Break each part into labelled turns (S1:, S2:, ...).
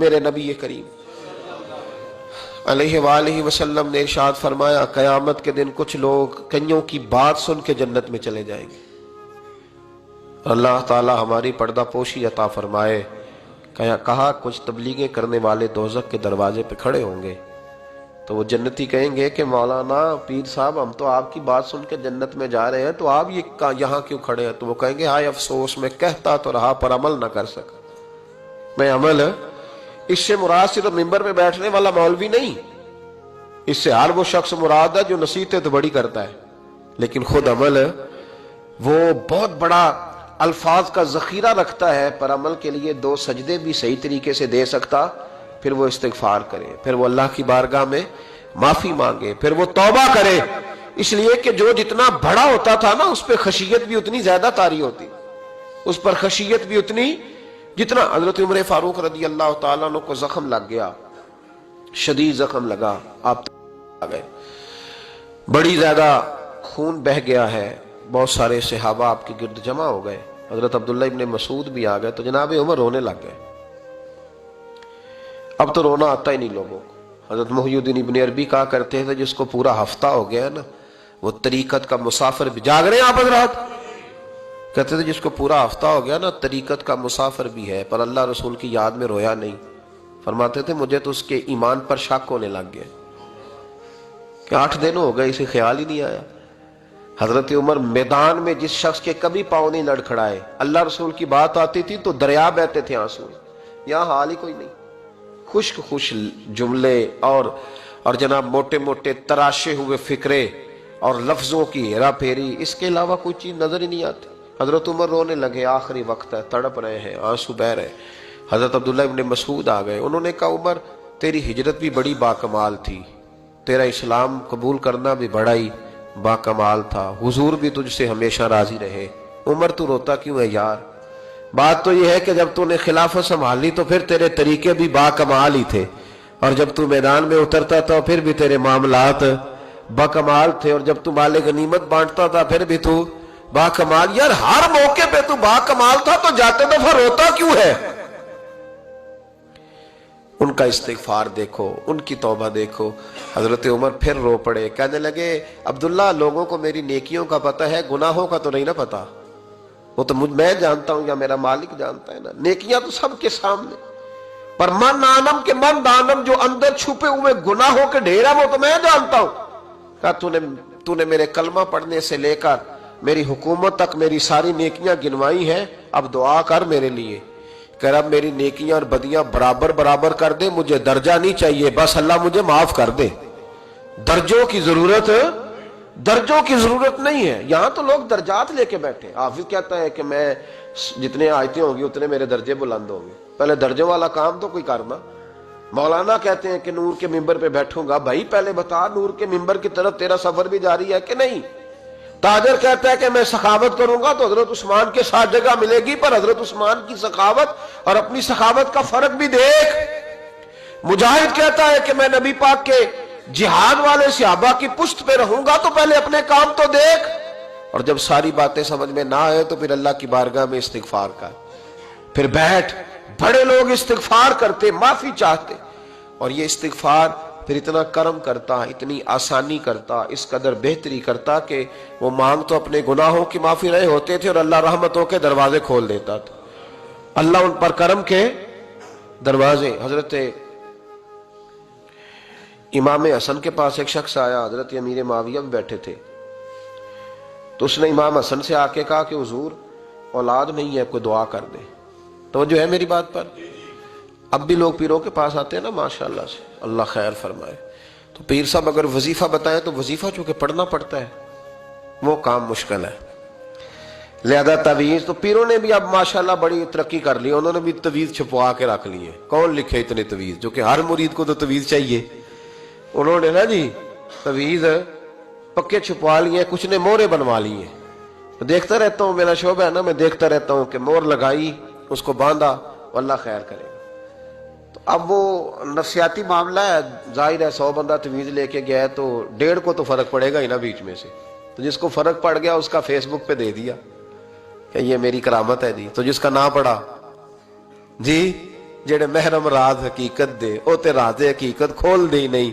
S1: میرے نبی کریم علیہ وآلہ وسلم نے ارشاد فرمایا قیامت کے دن کچھ لوگ کئیوں کی بات سن کے جنت میں چلے جائیں گے. اللہ تعالی ہماری پردہ پوشی عطا فرمائے. کہا کچھ تبلیغیں کرنے والے دوزخ کے دروازے پہ کھڑے ہوں گے تو وہ جنتی کہیں گے کہ مولانا پیر صاحب ہم تو آپ کی بات سن کے جنت میں جا رہے ہیں تو آپ یہاں کیوں کھڑے ہیں؟ تو وہ کہیں گے ہائے افسوس میں کہتا تو رہا پر عمل نہ کر سکا. میں عمل اس سے مراد صرف ممبر میں بیٹھنے والا مولوی نہیں، اس سے ہر وہ شخص مراد ہے جو نصیحتیں تو بڑی کرتا ہے لیکن خود عمل وہ بہت بڑا الفاظ کا ذخیرہ رکھتا ہے، پر عمل کے لیے 2 سجدے بھی صحیح طریقے سے دے سکتا. پھر وہ استغفار کرے، پھر وہ اللہ کی بارگاہ میں معافی مانگے، پھر وہ توبہ کرے. اس لیے کہ جو جتنا بڑا ہوتا تھا نا اس پہ خشیت بھی اتنی زیادہ طاری ہوتی، اس پر خشیت بھی اتنی جتنا. حضرت عمر فاروق رضی اللہ تعالیٰ عنہ کو زخم لگ گیا، شدید زخم لگا، آپ آ گئے، بڑی زیادہ خون بہ گیا ہے، بہت سارے صحابہ آپ کے گرد جمع ہو گئے، حضرت عبداللہ ابن مسعود بھی آ گئے تو جناب عمر رونے لگ گئے. اب تو رونا آتا ہی نہیں لوگوں کو. حضرت محی الدین ابن عربی کہا کرتے تھے جس کو پورا ہفتہ ہو گیا نا وہ طریقت کا مسافر بھی. جاگ رہے ہیں آپ حضرات؟ کہتے تھے جس کو پورا ہفتہ ہو گیا نا طریقت کا مسافر بھی ہے پر اللہ رسول کی یاد میں رویا نہیں. فرماتے تھے مجھے تو اس کے ایمان پر شک ہونے لگ گیا کہ 8 دن ہو گئے اسے خیال ہی نہیں آیا. حضرت عمر میدان میں جس شخص کے کبھی پاؤں نہیں لڑکھڑائے، اللہ رسول کی بات آتی تھی تو دریا بہتے تھے آنسو. یہاں حال ہی کوئی نہیں، خشک جملے اور جناب موٹے موٹے تراشے ہوئے فکرے اور لفظوں کی ہیرا پھیری، اس کے علاوہ کوئی چیز نظر ہی نہیں آتی. حضرت عمر رونے لگے، آخری وقت ہے، تڑپ رہے ہیں، آنسو بہ رہے. حضرت عبداللہ ابن مسعود آ گئے، انہوں نے کہا عمر تیری ہجرت بھی بڑی باکمال تھی، تیرا اسلام قبول کرنا بھی بڑا ہی باکمال تھا، حضور بھی تجھ سے ہمیشہ راضی رہے. عمر تو روتا کیوں ہے یار؟ بات تو یہ ہے کہ جب تو نے خلافت سنبھالی تو پھر تیرے طریقے بھی باکمال ہی تھے، اور جب تو میدان میں اترتا تھا پھر بھی تیرے معاملات باکمال تھے، اور جب تو مال غنیمت بانٹتا تھا پھر بھی تو باکمال. یار ہر موقع پہ تو باکمال تھا تو جاتے دفعہ روتا کیوں ہے؟ ان کا استغفار دیکھو، ان کی توبہ دیکھو. حضرت عمر پھر رو پڑے، کہنے لگے عبداللہ لوگوں کو میری نیکیوں کا پتہ ہے، گناہوں کا تو نہیں نا پتہ. وہ تو میں جانتا ہوں یا میرا مالک جانتا ہے نا. نیکیاں تو سب کے سامنے، پر من آنم کے من دانم جو اندر چھپے ہوئے گناہوں کے ڈھیر ہے وہ تو میں جانتا ہوں. کہا تو نے میرے کلمہ پڑھنے سے لے کر میری حکومت تک میری ساری نیکیاں گنوائی ہیں، اب دعا کر میرے لیے کہ رب میری نیکیاں اور بدیاں برابر برابر کر دے، مجھے درجہ نہیں چاہیے، بس اللہ مجھے معاف کر دے. درجوں کی ضرورت نہیں ہے. یہاں تو لوگ درجات لے کے بیٹھے. حافظ کہتا ہے کہ میں جتنے آیتیں ہوں گی اتنے میرے درجے بلند ہوں گے. پہلے درجوں والا کام تو کوئی کرنا. مولانا کہتے ہیں کہ نور کے ممبر پہ بیٹھوں گا، بھائی پہلے بتا نور کے ممبر کی طرف تیرا سفر بھی جاری ہے کہ نہیں. تاجر کہتا ہے کہ میں سخاوت کروں گا تو حضرت عثمان کے ساتھ جگہ ملے گی، پر حضرت عثمان کی سخاوت اور اپنی سخاوت کا فرق بھی دیکھ. مجاہد کہتا ہے کہ میں نبی پاک کے جہاد والے صحابہ کی پشت پہ رہوں گا تو پہلے اپنے کام تو دیکھ. اور جب ساری باتیں سمجھ میں نہ آئے تو پھر اللہ کی بارگاہ میں استغفار کر، پھر بیٹھ. بڑے لوگ استغفار کرتے، معافی چاہتے، اور یہ استغفار پھر اتنا کرم کرتا، اتنی آسانی کرتا، اس قدر بہتری کرتا کہ وہ مانگ تو اپنے گناہوں کی معافی رہے ہوتے تھے اور اللہ رحمتوں کے دروازے کھول دیتا تھا. اللہ ان پر کرم کے دروازے. حضرت امام حسن کے پاس ایک شخص آیا، حضرت امیر معاویہ بھی بیٹھے تھے، تو اس نے امام حسن سے آ کے کہا کہ حضور اولاد نہیں ہے، کوئی دعا کر دے. توجہ ہے میری بات پر؟ اب بھی لوگ پیروں کے پاس آتے ہیں نا ماشاءاللہ سے، اللہ خیر فرمائے. تو پیر صاحب اگر وظیفہ بتائیں تو وظیفہ چونکہ پڑھنا پڑتا ہے وہ کام مشکل ہے. لہذا تعویذ تو پیروں نے بھی اب ماشاءاللہ بڑی ترقی کر لی، انہوں نے بھی تعویذ چھپوا کے رکھ لیے. کون لکھے اتنے تعویذ؟ جو کہ ہر مرید کو تو تعویذ چاہیے. انہوں نے نا جی تعویذ پکے چھپوا لیے، کچھ نے مورے بنوا لیے. دیکھتا رہتا ہوں، میرا شعبہ ہے نا، میں دیکھتا رہتا ہوں کہ مور لگائی، اس کو باندھا، اللہ خیر کرے. تو اب وہ نفسیاتی معاملہ ہے، ظاہر ہے 100 بندہ تعویذ لے کے گیا ہے تو 1.5 کو تو فرق پڑے گا ہی نا بیچ میں سے. تو جس کو فرق پڑ گیا اس کا فیس بک پہ دے دیا کہ یہ میری کرامت ہے جی. تو جس کا نہ پڑا جی ਜਿਹੜੇ ਮਹਿਰਮ ਰਾਜ਼ ਹਕੀਕਤ ਦੇ ਉਹ ਤੇ ਰਾਜ਼ੇ ਹਕੀਕਤ ਖੋਲਦੇ ਹੀ ਨਹੀਂ।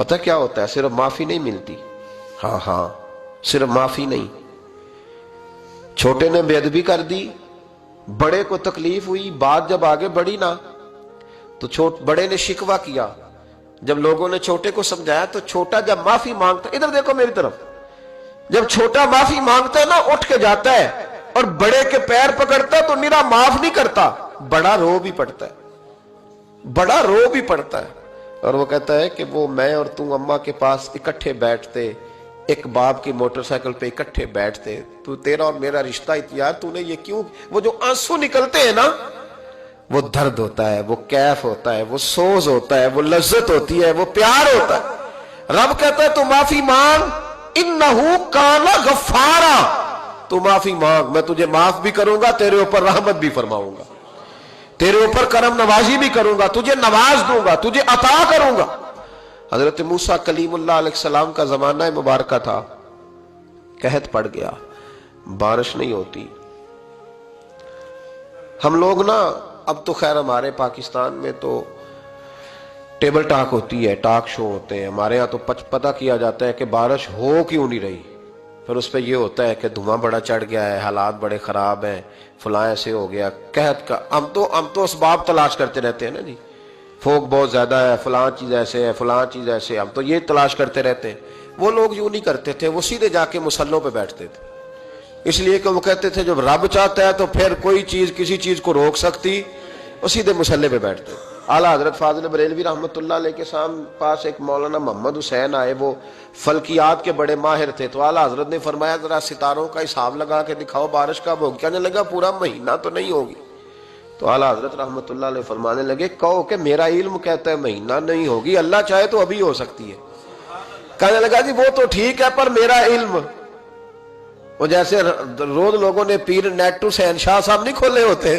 S1: پتہ کیا ہوتا ہے؟ صرف معافی نہیں ملتی. ہاں صرف معافی نہیں. چھوٹے نے بے ادبی کر دی، بڑے کو تکلیف ہوئی، بات جب آگے بڑھی نا تو بڑے نے شکوہ کیا. جب لوگوں نے چھوٹے کو سمجھایا تو چھوٹا جب معافی مانگتا، ادھر دیکھو میری طرف، جب چھوٹا معافی مانگتا ہے نا اٹھ کے جاتا ہے اور بڑے کے پیر پکڑتا ہے تو میرا معاف نہیں کرتا، بڑا رو بھی پڑتا ہے، بڑا رو بھی پڑتا ہے. اور وہ کہتا ہے کہ وہ میں اور تم اماں کے پاس اکٹھے بیٹھتے، ایک باپ کی موٹر سائیکل پہ اکٹھے بیٹھتے، تو تیرا اور میرا رشتہ یار تو نے یہ کیوں؟ وہ جو آنسو نکلتے ہیں نا وہ درد ہوتا ہے، وہ کیف ہوتا ہے، وہ سوز ہوتا ہے، وہ لذت ہوتی ہے، وہ پیار ہوتا ہے. رب کہتا ہے تو معافی مانگ، انہو کان غفارا، تو معافی مانگ، میں تجھے معاف بھی کروں گا، تیرے اوپر رحمت بھی فرماؤں گا، تیرے اوپر کرم نوازی بھی کروں گا، تجھے نواز دوں گا، تجھے عطا کروں گا. حضرت موسیٰ کلیم اللہ علیہ السلام کا زمانہ مبارکہ تھا، قحط پڑ گیا، بارش نہیں ہوتی. ہم لوگ نا اب تو خیر ہمارے پاکستان میں تو ٹیبل ٹاک ہوتی ہے، ٹاک شو ہوتے ہیں، ہمارے ہاں تو پتہ کیا جاتا ہے کہ بارش ہو کیوں نہیں رہی. پھر اس پہ یہ ہوتا ہے کہ دھواں بڑا چڑھ گیا ہے، حالات بڑے خراب ہیں، فلاں ایسے ہو گیا، قحط کا. ہم تو اسباب تلاش کرتے رہتے ہیں نا جی، فوق بہت زیادہ ہے، فلاں چیز ایسے ہے، فلاں چیز ایسے ہے، ہم تو یہ تلاش کرتے رہتے ہیں. وہ لوگ یوں نہیں کرتے تھے، وہ سیدھے جا کے مصلوں پہ بیٹھتے تھے، اس لیے کہ وہ کہتے تھے جب رب چاہتا ہے تو پھر کوئی چیز کسی چیز کو روک سکتی، وہ سیدھے مصلے پہ بیٹھتے. اعلیٰ حضرت فاضل بریلوی رحمۃ اللہ علیہ کے پاس ایک مولانا محمد حسین آئے، وہ فلکیات کے بڑے ماہر تھے. تو اعلیٰ حضرت نے فرمایا ذرا ستاروں کا حساب لگا کے دکھاؤ بارش کب ہوگی. کہنے لگا پورا مہینہ تو نہیں ہوگی. تو اعلیٰ حضرت رحمۃ اللہ علیہ فرمانے لگے کہو کہ میرا علم کہتا ہے مہینہ نہیں ہوگی، اللہ چاہے تو ابھی ہو سکتی ہے. کہنے لگا جی وہ تو ٹھیک ہے پر میرا علم، وہ جیسے روز لوگوں نے پیر نیٹو سے شاہ صاحب نہیں کھولے ہوتے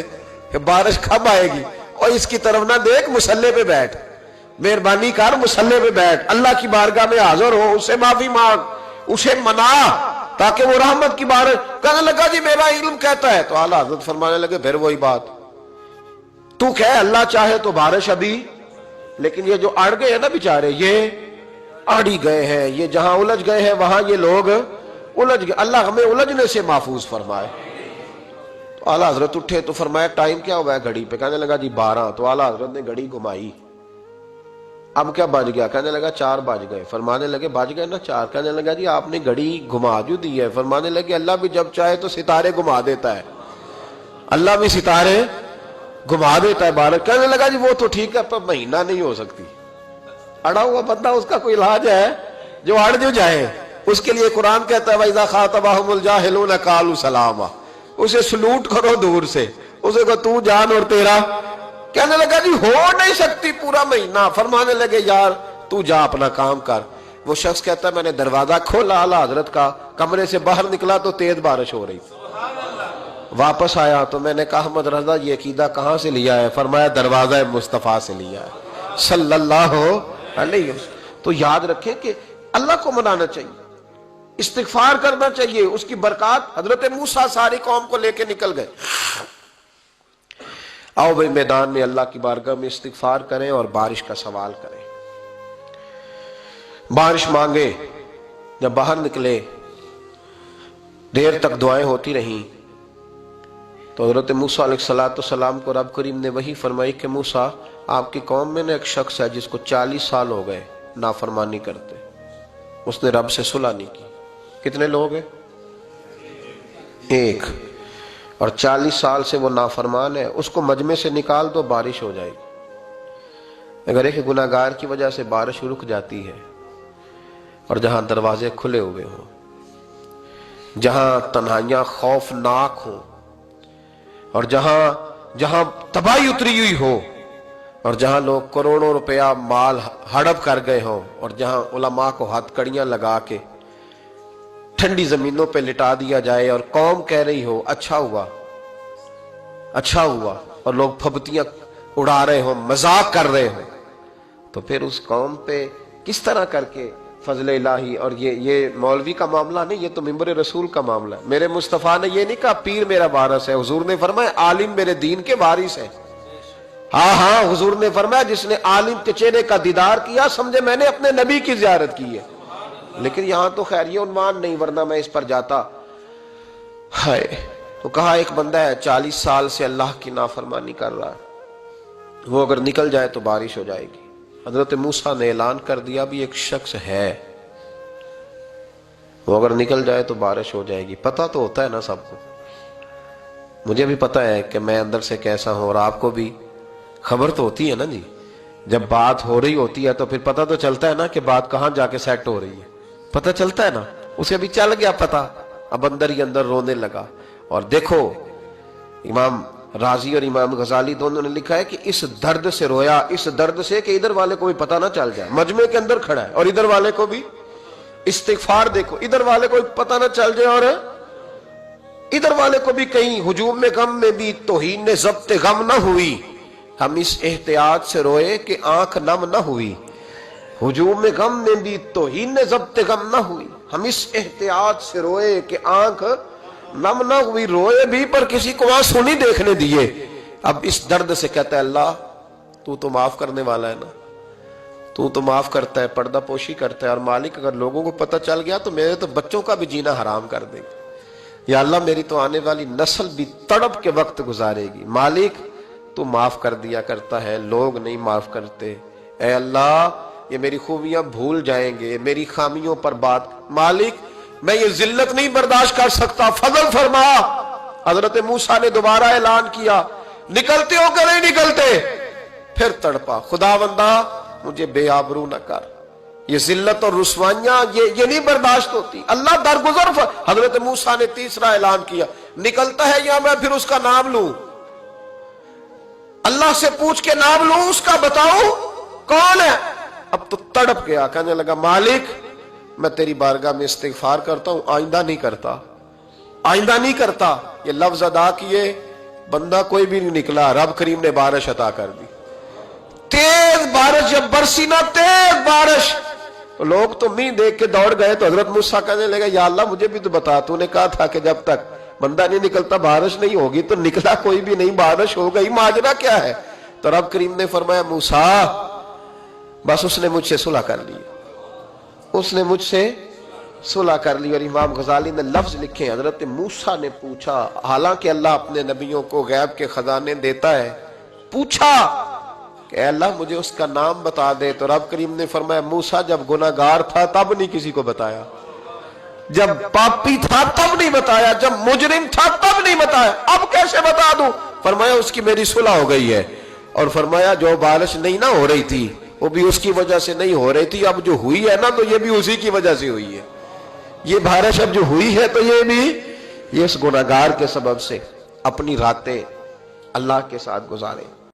S1: کہ بارش کب آئے گی، اور اس کی طرف نہ دیکھ، مصلے پہ بیٹھ، مہربانی کر مصلے پہ بیٹھ، اللہ کی بارگاہ میں حاضر ہو، اسے معافی مانگ، اسے منا تاکہ وہ رحمت کی بارش. کہنے لگا جی میرا علم کہتا ہے. تو اعلیٰ حضرت فرمانے لگے پھر وہی بات، تو کہ اللہ چاہے تو بارش ابھی، لیکن یہ جو اڑ گئے ہیں نا بیچارے، یہ اڑ ہی گئے ہیں، یہ جہاں الجھ گئے ہیں وہاں یہ لوگ الجھ گئے. اللہ ہمیں الجھنے سے محفوظ فرمائے. تو اعلیٰ حضرت اٹھے تو فرمایا ٹائم کیا ہوا ہے گھڑی پہ؟ کہنے لگا جی 12. تو اعلیٰ حضرت نے گھڑی گھمائی، اب کیا بج گیا؟ کہنے لگا 4 بج گئے. فرمانے لگے بج گئے نا 4. کہنے لگا جی آپ نے گھڑی گھما جو دی ہے. فرمانے لگے اللہ بھی جب چاہے تو ستارے گھما دیتا ہے، اللہ بھی ستارے گھما دیتا ہے بارش. کہنے لگا جی وہ تو ٹھیک ہے پر مہینہ نہیں ہو سکتی. اڑا ہوا بندہ اس کا کوئی علاج ہے جو اڑ جو جائے، اس کے لیے قرآن کہتا ہے وَإِذَا خَاطَبَهُمُ الْجَاهِلُونَ قَالُوا سَلَامًا، اسے سلوٹ کرو دور سے، اسے کہو تو جان اور تیرا. کہنے لگا جی ہو نہیں سکتی پورا مہینہ. فرمانے لگے یار تو جا اپنا کام کر. وہ شخص کہتا ہے میں نے دروازہ کھولا اعلیٰ حضرت کا، کمرے سے باہر نکلا تو تیز بارش ہو رہی. واپس آیا تو میں نے کہا احمد رضا یہ عقیدہ کہاں سے لیا ہے؟ فرمایا دروازہ مصطفیٰ سے لیا ہے صلی اللہ علیہ وسلم. تو یاد رکھیں کہ اللہ کو منانا چاہیے، استغفار کرنا چاہیے، اس کی برکات. حضرت موسیٰ ساری قوم کو لے کے نکل گئے. آؤ بھائی میدان میں اللہ کی بارگاہ میں استغفار کریں اور بارش کا سوال کریں، بارش مانگے. جب باہر نکلے دیر تک دعائیں ہوتی رہیں تو حضرت موسیٰ علیہ السلام کو رب کریم نے وحی فرمائی کہ موسیٰ آپ کی قوم میں نے ایک شخص ہے جس کو 40 سال ہو گئے نافرمانی کرتے، اس نے رب سے صلح نہیں کی. کتنے لوگ ہیں؟ ایک. اور 40 سال سے وہ نافرمان ہے، اس کو مجمع سے نکال دو بارش ہو جائے گی. اگر ایک گناہگار کی وجہ سے بارش رک جاتی ہے اور جہاں دروازے کھلے ہوئے ہوں، جہاں تنہائیاں خوفناک ہوں، اور جہاں تباہی اتری ہوئی ہو، اور جہاں لوگ کروڑوں روپیہ مال ہڑپ کر گئے ہوں، اور جہاں علماء کو ہاتھ کڑیاں لگا کے ٹھنڈی زمینوں پہ لٹا دیا جائے اور قوم کہہ رہی ہو اچھا ہوا اچھا ہوا، اور لوگ پھبتیاں اڑا رہے ہوں، مذاق کر رہے ہوں، تو پھر اس قوم پہ کس طرح کر کے فضل الہی. اور یہ مولوی کا معاملہ نہیں، یہ تو ممبر رسول کا معاملہ ہے. میرے مصطفیٰ نے یہ نہیں کہا پیر میرا وارث ہے، حضور نے فرمایا عالم میرے دین کے وارث ہے. ہاں ہاں حضور نے فرمایا جس نے عالم کے چہرے کا دیدار کیا سمجھے میں نے اپنے نبی کی زیارت کی ہے. لیکن یہاں تو خیر یہ عنوان نہیں ورنہ میں اس پر جاتا. ہائے تو کہا ایک بندہ ہے 40 سال سے اللہ کی نافرمانی کر رہا ہے، وہ اگر نکل جائے تو بارش ہو جائے گی. حضرت موسیٰ نے اعلان کر دیا بھی ایک شخص ہے وہ اگر نکل جائے تو بارش ہو جائے گی. پتہ تو ہوتا ہے نا سب کو، مجھے بھی پتہ ہے کہ میں اندر سے کیسا ہوں اور آپ کو بھی خبر تو ہوتی ہے نا جی. جب بات ہو رہی ہوتی ہے تو پھر پتہ تو چلتا ہے نا کہ بات کہاں جا کے سیٹ ہو رہی ہے. پتہ چلتا ہے نا. اسے بھی چل گیا پتہ، اب اندر ہی اندر رونے لگا. اور دیکھو امام رازی اور امام غزالی دونوں نے لکھا ہے کہ اس درد سے رویا، اس درد سے کہ ادھر والے کو بھی پتہ نہ چل جائے. مجمع کے اندر کھڑا ہے اور ادھر والے کو بھی استغفار، دیکھو ادھر والے کو بھی پتہ نہ چل جائے اور ادھر والے کو بھی کہیں ہجوم میں غم میں بھی توہین نے ضبط غم نہ ہوئی. ہم اس احتیاط سے روئے کہ آنکھ نم نہ ہوئی. ہجوم میں غم میں بھی توہین نے ضبط غم نہ ہوئی. ہم اس احتیاط سے روئے کہ آنکھ نم نہ ہوئی. روئے بھی پر کسی کو آنسو نہیں دیکھنے دیے. اب اس درد سے کہتا ہے اللہ تو معاف کرنے والا ہے نا، تو معاف کرتا ہے، پردہ پوشی کرتا ہے. اور مالک اگر لوگوں کو پتہ چل گیا تو میرے تو بچوں کا بھی جینا حرام کر دے گا. یا اللہ میری تو آنے والی نسل بھی تڑپ کے وقت گزارے گی. مالک تو معاف کر دیا کرتا ہے، لوگ نہیں معاف کرتے. اے اللہ یہ میری خوبیاں بھول جائیں گے، میری خامیوں پر بات. مالک میں یہ ذلت نہیں برداشت کر سکتا، فضل فرما. حضرت موسیٰ نے دوبارہ اعلان کیا نکلتے ہو کہ نہیں نکلتے؟ پھر تڑپا خداوندا مجھے بے آبرو نہ کر. یہ ذلت اور رسوائیاں یہ نہیں برداشت ہوتی. اللہ درگزر. حضرت موسیٰ نے تیسرا اعلان کیا نکلتا ہے یا میں پھر اس کا نام لوں؟ اللہ سے پوچھ کے نام لوں اس کا، بتاؤ کون ہے؟ اب تو تڑپ گیا، کہنے لگا مالک میں تیری بارگاہ میں استغفار کرتا ہوں، آئندہ نہیں کرتا، آئندہ نہیں کرتا. یہ لفظ ادا کیے، بندہ کوئی بھی نہیں نکلا. رب کریم نے بارش عطا کر دی. تیز بارش جب برسی نا، تیز بارش، تو لوگ تو می دیکھ کے دوڑ گئے. تو حضرت موسیٰ کہنے لگا یا اللہ مجھے بھی تو بتا، تو نے کہا تھا کہ جب تک بندہ نہیں نکلتا بارش نہیں ہوگی. تو نکلا کوئی بھی نہیں، بارش ہو گئی، ماجرا کیا ہے؟ تو رب کریم نے فرمایا موسیٰ بس اس نے مجھ سے صلح کر لی، اس نے مجھ سے صلح کر لی. اور امام غزالی نے لفظ لکھے حضرت موسیٰ نے پوچھا، حالانکہ اللہ اپنے نبیوں کو غیب کے خزانے دیتا ہے، پوچھا کہ اے اللہ مجھے اس کا نام بتا دے. تو رب کریم نے فرمایا موسیٰ جب گناہگار تھا تب نہیں کسی کو بتایا، جب پاپی تھا تب نہیں بتایا، جب مجرم تھا تب نہیں بتایا، اب کیسے بتا دوں؟ فرمایا اس کی میری صلح ہو گئی ہے. اور فرمایا جو بارش نہیں نہ ہو رہی تھی وہ بھی اس کی وجہ سے نہیں ہو رہی تھی، اب جو ہوئی ہے نا تو یہ بھی اسی کی وجہ سے ہوئی ہے. یہ بارش اب جو ہوئی ہے تو یہ بھی یہ اس گناہگار کے سبب سے. اپنی راتیں اللہ کے ساتھ گزاریں.